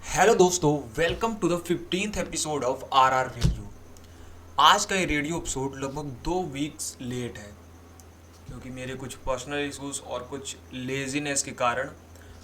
Hello दोस्तों, welcome to the 15th episode of R radio. आज का ये रेडियो एपिसोड लगभग 2 वीक्स लेट है क्योंकि मेरे कुछ पर्सनल इश्यूज और कुछ लेजीनेस के कारण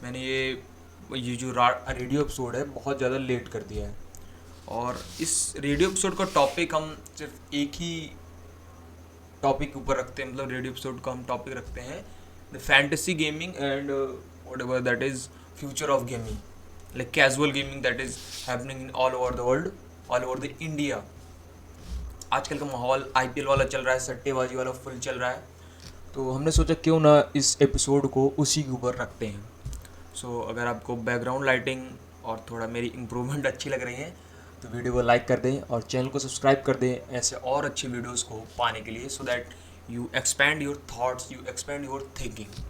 मैंने ये जो रेडियो एपिसोड है बहुत ज़्यादा लेट कर दिया है। और इस रेडियो एपिसोड का टॉपिक हम सिर्फ एक ही टॉपिक के ऊपर रखते हैं, मतलब रेडियो एपिसोड का हम टॉपिक रखते हैं the fantasy gaming and what ever that is future of gaming, like casual gaming that is happening in all over the world, all over the India। आजकल का माहौल आईपीएल वाला चल रहा है, सट्टेबाजी वाला फुल चल रहा है, तो हमने सोचा क्यों ना इस एपिसोड को उसी के ऊपर रखते हैं। अगर आपको बैकग्राउंड लाइटिंग और थोड़ा मेरी इम्प्रूवमेंट अच्छी लग रही है तो वीडियो को लाइक कर दें और चैनल को सब्सक्राइब कर दें ऐसे और अच्छी वीडियोस को पाने के लिए, so that you expand your thoughts, you expand your thinking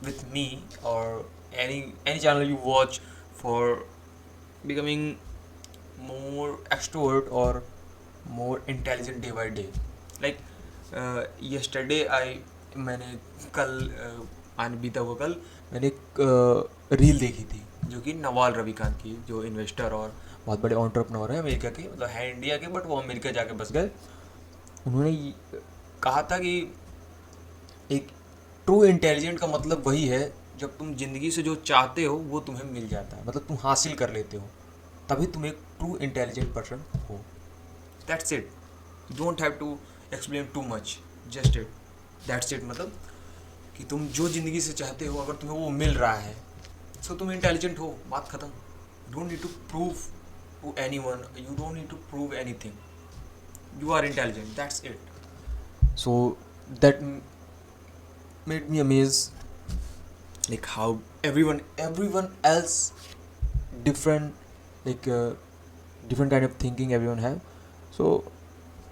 with me or any channel you watch for becoming more extrovert or more intelligent day by day, like yesterday मैंने कल आज बीता हुआ कल मैंने एक रील देखी थी जो कि नवाल रविकांत की, जो इन्वेस्टर और बहुत बड़े एंटरप्रेन्योर हैं अमेरिका के, मतलब है इंडिया के बट वो अमेरिका जाके बस गए। उन्होंने कहा था कि एक ट्रू इंटेलिजेंट का मतलब वही है जब तुम ज़िंदगी से जो चाहते हो वो तुम्हें मिल जाता है, मतलब तुम हासिल कर लेते हो, तभी तुम एक ट्रू इंटेलिजेंट पर्सन हो। That's it, don't have to explain too much, just it, that's it. मतलब कि तुम जो ज़िंदगी से चाहते हो अगर तुम्हें वो मिल रहा है तो तुम इंटेलिजेंट हो, बात ख़त्म। You don't need to prove to anyone, you don't need to prove anything, you are intelligent, that's it. So that made me amazed, like how everyone else different, like different kind of thinking everyone have. So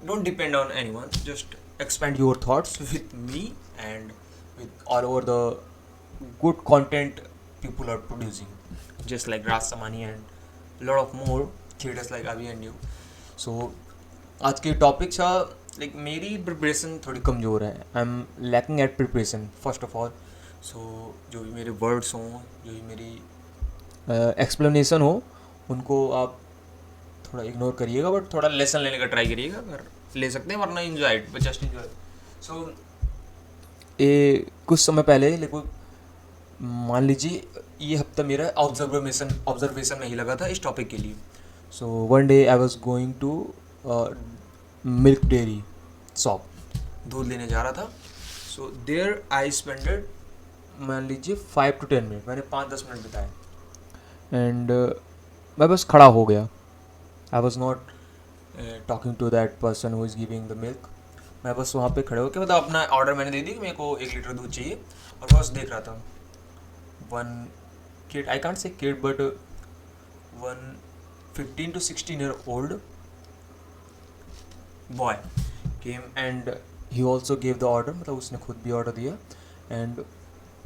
don't depend on anyone, just expand your thoughts with me and with all over the good content people are producing, just like Raj Samani and lot of more creators like Avi and you. So आज के topic था, like मेरी preparation थोड़ी कमज़ोर है, I am lacking at preparation first of all. So जो भी मेरे वर्ड्स हों, जो भी मेरी एक्सप्लेनेशन हो, उनको आप थोड़ा इग्नोर करिएगा, बट थोड़ा लेसन लेने का ट्राई करिएगा, अगर ले सकते हैं, वरना enjoy it, but just enjoy. So ये कुछ समय पहले, लेकिन मान लीजिए ये हफ्ता मेरा ऑब्जर्वेशन में ही लगा था इस टॉपिक के लिए। So one day I was going to milk dairy shop, दूध लेने जा रहा था। सो देयर आई स्पेंडेड, मान लीजिए 5 to 10 मिनट, मैंने 5-10 मिनट बिताए एंड मैं बस खड़ा हो गया। I was not talking to that person who is giving the milk. मैं बस वहाँ पे खड़े होकर, मतलब अपना ऑर्डर मैंने दे दी कि मेरे को 1 लीटर दूध चाहिए, और बस देख रहा था। One kid, I can't say kid, but one 15 to 16 year old boy came and he also gave the order, मतलब उसने खुद भी ऑर्डर दिया एंड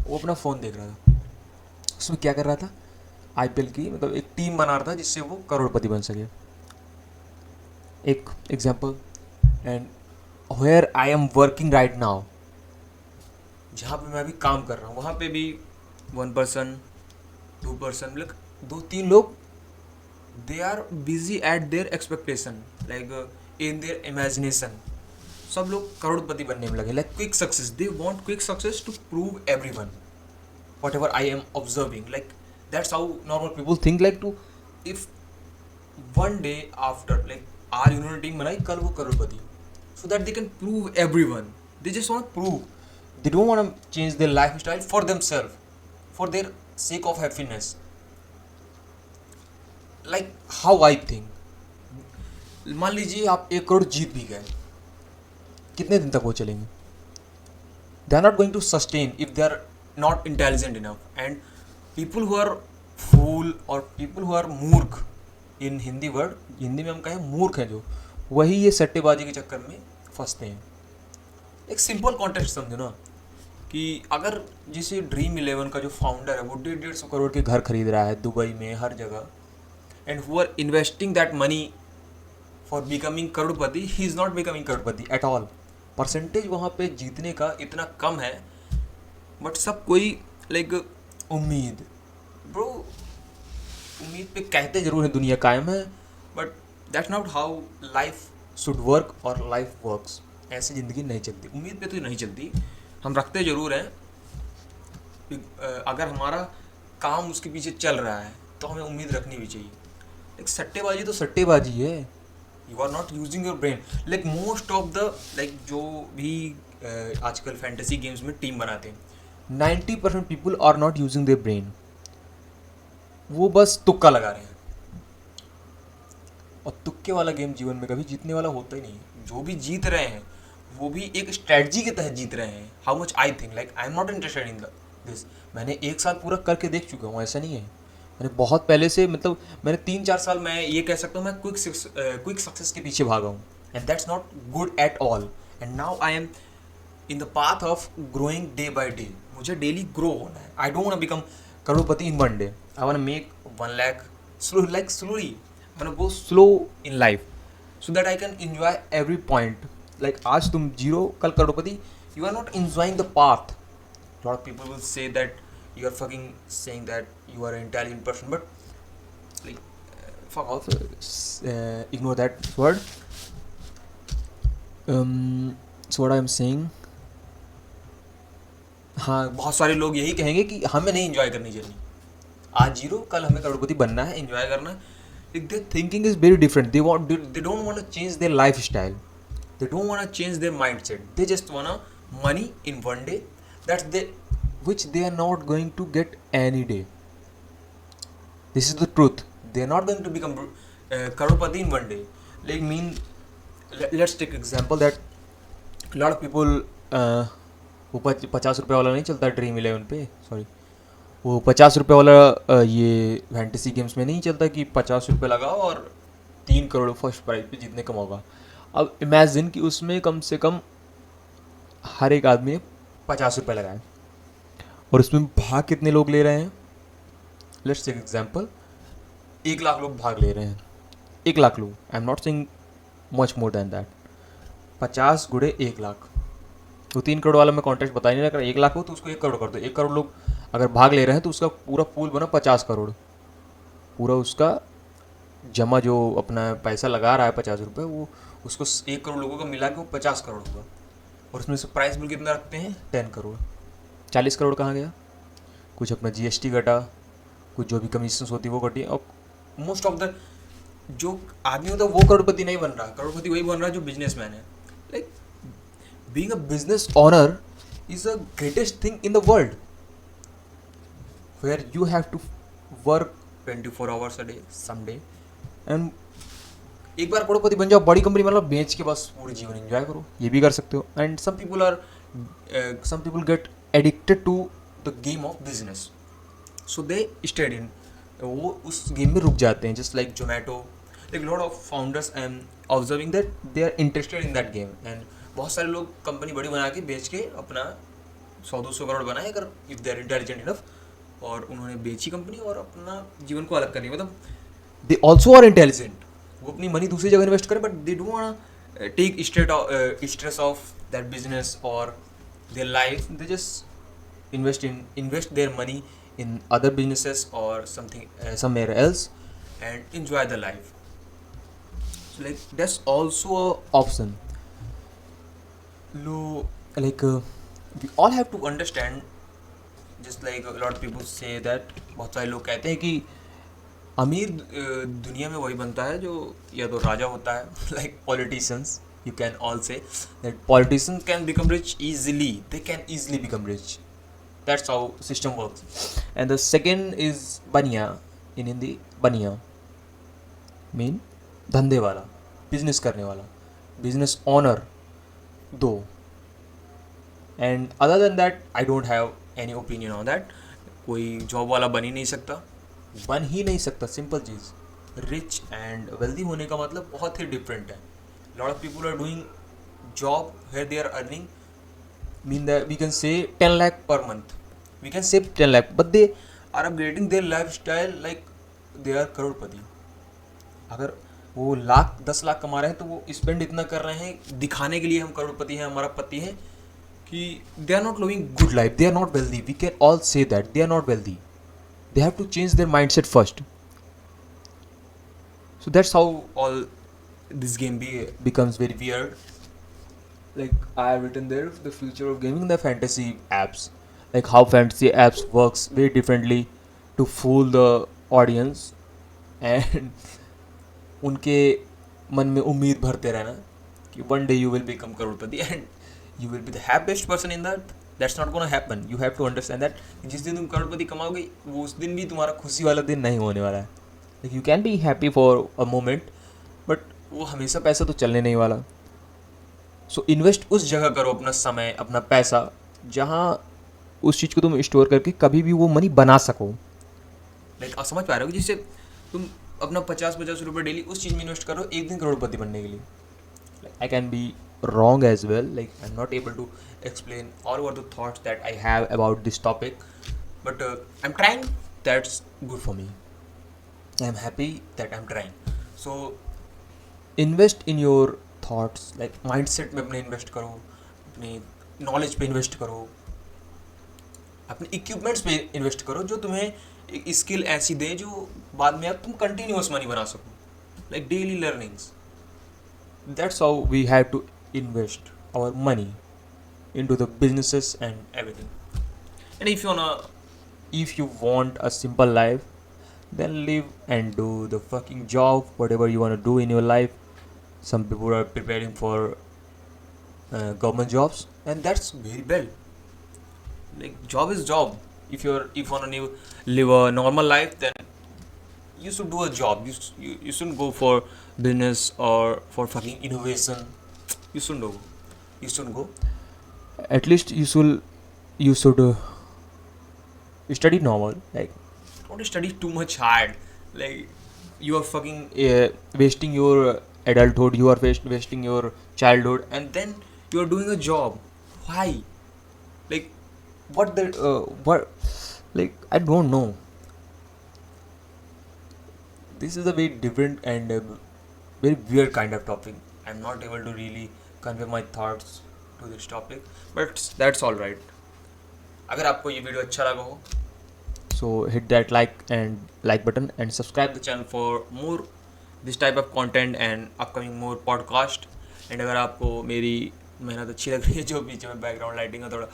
वो अपना फ़ोन देख रहा था। उसमें क्या कर रहा था, आईपीएल की मतलब एक टीम बना रहा था जिससे वो करोड़पति बन सके। एक example, and where I am working right now, जहाँ पे मैं अभी काम कर रहा हूँ, वहाँ पे भी 1 person 2 person, मतलब 2-3 लोग, they are busy at their expectation, like in their imagination। सब लोग करोड़पति बनने में लगे, like quick success, they want quick success to prove everyone whatever I am observing, like that's how normal people think, like to, if one day after, like आज उन्होंने team बनाई, कल वो करोड़पति, so that they can prove everyone, they just want to prove, they don't want to change their lifestyle for themselves, for their sake of happiness, like how I think। मान लीजिए आप 1 करोड़ जीत भी गए, कितने दिन तक वो चलेंगे? They are not going to sustain if they are not intelligent enough. And people who are fool और पीपल हु आर मूर्ख, इन हिंदी वर्ड, हिंदी में हम कहें मूर्ख हैं जो, वही ये सट्टेबाजी के चक्कर में फंसते हैं। एक सिंपल कॉन्टेक्स्ट समझो ना, कि अगर जिसे ड्रीम 11 का जो फाउंडर है वो 150 करोड़ के घर खरीद रहा है दुबई में, हर जगह, and who are investing that money for becoming करोड़पति, ही इज़ नॉट बिकमिंग करोड़पति एट ऑल। परसेंटेज वहाँ पे जीतने का इतना कम है, बट सब कोई लाइक उम्मीद, ब्रो उम्मीद पे कहते जरूर है दुनिया कायम है, but that's not how life should work और लाइफ वर्क्स। ऐसी ज़िंदगी नहीं चलती, उम्मीद पे तो नहीं चलती। हम रखते ज़रूर हैं, अगर हमारा काम उसके पीछे चल रहा है तो हमें उम्मीद रखनी भी चाहिए। एक सट्टेबाजी तो सट्टेबाजी है, you are not using your brain. Like most of the like जो भी आजकल फैंटेसी गेम्स में टीम बनाते हैं, 90% people are not using their brain. वो बस तुक्का लगा रहे हैं, और तुक्के वाला गेम जीवन में कभी जीतने वाला होता ही नहीं है। जो भी जीत रहे हैं वो भी एक स्ट्रेटजी के तहत जीत रहे हैं। How much I think, like I am not interested in this. मैंने 1 साल पूरा करके देख चुका हूँ, ऐसा नहीं है। मैंने बहुत पहले से, मतलब मैंने 3-4 साल, मैं ये कह सकता हूँ मैं क्विक सक्सेस के पीछे भागा हूँ, and that's not good at all. And now I am in the path of growing day by day. मुझे डेली ग्रो होना है। I don't want to become करोड़पति in 1 day. I want to make 1 lakh slowly. I want to go slow in life so that I can enjoy every point. Like आज तुम zero, कल करोड़पति। You are not enjoying the path. A lot of people will say that you are fucking saying that you are an intelligent person, but like fuck off. Ignore that word. So what I am saying, हाँ, बहुत सारे लोग यही कहेंगे कि हमें नहीं enjoy करनी जर्नी। आज जीरो, कल हमें करोड़पति बनना है, enjoy करना है। Like their thinking is very different. They don't want to change their lifestyle. They don't want to change their mindset. They just want to money in 1 day. Which they are not going to get any day. This is the truth. They are not going to become crorepati in 1 day. Let's take example that a lot of people वो 50 रुपये वाला नहीं चलता dream 11 पे, sorry, वो 50 रुपये वाला ये फैंटेसी गेम्स में नहीं चलता कि 50 रुपये लगाओ और 3 करोड़ फर्स्ट प्राइज पे जितने कम होगा। अब इमेजिन कि उसमें कम से कम हर एक आदमी ने 50 रुपये लगाए, और उसमें भाग कितने लोग ले रहे हैं? लेट्स टेक एग्जांपल, 1 लाख लोग भाग ले रहे हैं। 1 लाख लोग, I am not saying much more than that. 50 गुणे 1 लाख, तो 3 करोड़ वाला मैं कॉन्टेस्ट बता ही नहीं रहा। 1 लाख हो तो उसको 1 करोड़ कर दो। 1 करोड़ लोग अगर भाग ले रहे हैं तो उसका पूरा पूल बना 50 करोड़। पूरा उसका जमा जो अपना पैसा लगा रहा है 50 रुपये, वो उसको 1 करोड़ लोगों का मिला के वो 50 करोड़ होगा। और उसमें से प्राइस बिल कितना रखते हैं? 10 करोड़। 40 करोड़ कहाँ गया? कुछ अपना GST घटा, कुछ जो भी कमीशन होती है वो घटी। और मोस्ट ऑफ द जो आदमी होता है वो करोड़पति नहीं बन रहा। करोड़पति वही बन रहा है जो बिजनेसमैन है। Like being a business owner is the greatest thing in the world, where you have to work 24 hours a day someday, and एक बार करोड़पति बन जाओ, बड़ी कंपनी मतलब बेच के बस पूरी जीवन एंजॉय करो, ये भी कर सकते हो। And some people get addicted to the game of business, so they stayed in, वो उस गेम में रुक जाते हैं। Just like Zomato, like lot of founders I am observing that they are interested in that game, and बहुत सारे लोग company बड़ी बना के बेच के अपना 100-200 करोड़ बनाए, अगर if they are intelligent enough, और उन्होंने बेची कंपनी और अपना जीवन को अलग करनी। मतलब दे ऑल्सो आर इंटेलिजेंट, वो अपनी मनी दूसरी जगह इन्वेस्ट करें, but they don't want take stress of that business और their life. They just invest their money in other businesses or something somewhere else and enjoy the life. So like that's also a option. We all have to understand, just like a lot of people say that, बहुत सारे लोग कहते हैं कि अमीर दुनिया में वही बनता है जो या तो राजा होता है, like politicians. You can all say that politicians can become rich easily. They can easily become rich. That's how system works. And the second is baniya, in Hindi baniya mean धंधे वाला, बिजनेस करने वाला, business owner दो। and other than that I don't have any opinion on that. कोई job वाला बन ही नहीं सकता, सिंपल चीज़। रिच एंड वेल्दी होने का मतलब बहुत ही डिफरेंट है। Lot of people are doing job where they are earning mean that we can say 10 lakh per month, we can say 10 lakh, but they are upgrading their lifestyle like they are करोड़पति। अगर वो 10 लाख कमा रहे हैं तो वो spend इतना कर रहे हैं दिखाने के लिए हम करोड़पति हैं, हमारा पति है, कि they are not living good life, they are not wealthy, we can all say that they are not wealthy. They have to change their mindset first. So that's how all this game becomes very weird. Like I have written there, the future of gaming, the fantasy apps, like how fantasy apps works very differently to fool the audience and उनके मन में उम्मीद भरते रहना कि one day you will become Crorepati and you will be the happiest person in that. That's not gonna happen. You have to understand that जिस दिन तुम करोड़पति कमाओगे वो उस दिन भी तुम्हारा खुशी वाला दिन नहीं होने वाला है. Like you can be happy for a moment, but वो हमेशा पैसा तो चलने नहीं वाला. सो इन्वेस्ट उस जगह करो अपना समय, अपना पैसा, जहाँ उस चीज़ को तुम स्टोर करके कभी भी वो मनी बना सको. लाइक आप समझ पा रहे हो, जिससे तुम अपना 50-50 रुपये डेली उस चीज़ में इन्वेस्ट करो एक दिन करोड़पति बनने के लिए. Like I can be wrong as well. Like I'm not able to explain all over the thoughts that I have about this topic, but I'm trying. That's good for me. I'm happy that I'm trying. So invest in your thoughts. Like mindset में अपने invest करो, अपने knowledge पे invest करो, अपने equipments पे invest करो जो तुम्हें स्किल ऐसी दे जो बाद में अब तुम कंटिन्यूस मनी बना सको. Like daily learnings. That's how we have to invest our money into the businesses and everything. And if you want a simple life, then live and do the fucking job, whatever you want to do in your life. Some people are preparing for government jobs, and that's very well. Like job is job. If you want to live a normal life, then you should do a job. You shouldn't go for business or for fucking innovation. You shouldn't go. At least you should study normal. Like don't study too much hard. Like you are fucking wasting your adulthood. You are wasting your childhood, and then you are doing a job. Why? Like what? Like I don't know. This is a very different and very weird kind of topic. I'm not able to really convey my thoughts to this topic, but that's all right. अगर आपको ये video अच्छा लगा हो, so hit that like button and subscribe the channel for more this type of content and upcoming more podcast. And अगर आपको मेरी मेहनत अच्छी लग रही है, जो पीछे में बैकग्राउंड लाइटिंग है, थोड़ा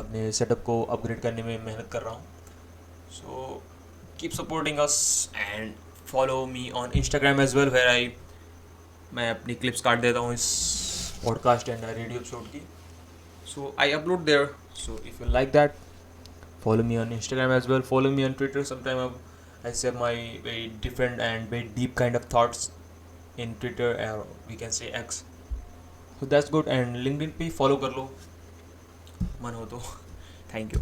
अपने सेटअप को अपग्रेड करने में मेहनत कर रहा हूँ, so keep supporting us and follow me on Instagram as well, where मैं अपनी क्लिप्स काट देता हूँ इस पॉडकास्ट एंड रेडियो एपिसोड की. So I upload there. So if you like that, follow me on Instagram as well. Follow me on Twitter. Sometimes I share my very different and very deep kind of thoughts in Twitter, or we can say X. So that's good. And LinkedIn पे follow कर लो मन हो तो. Thank you.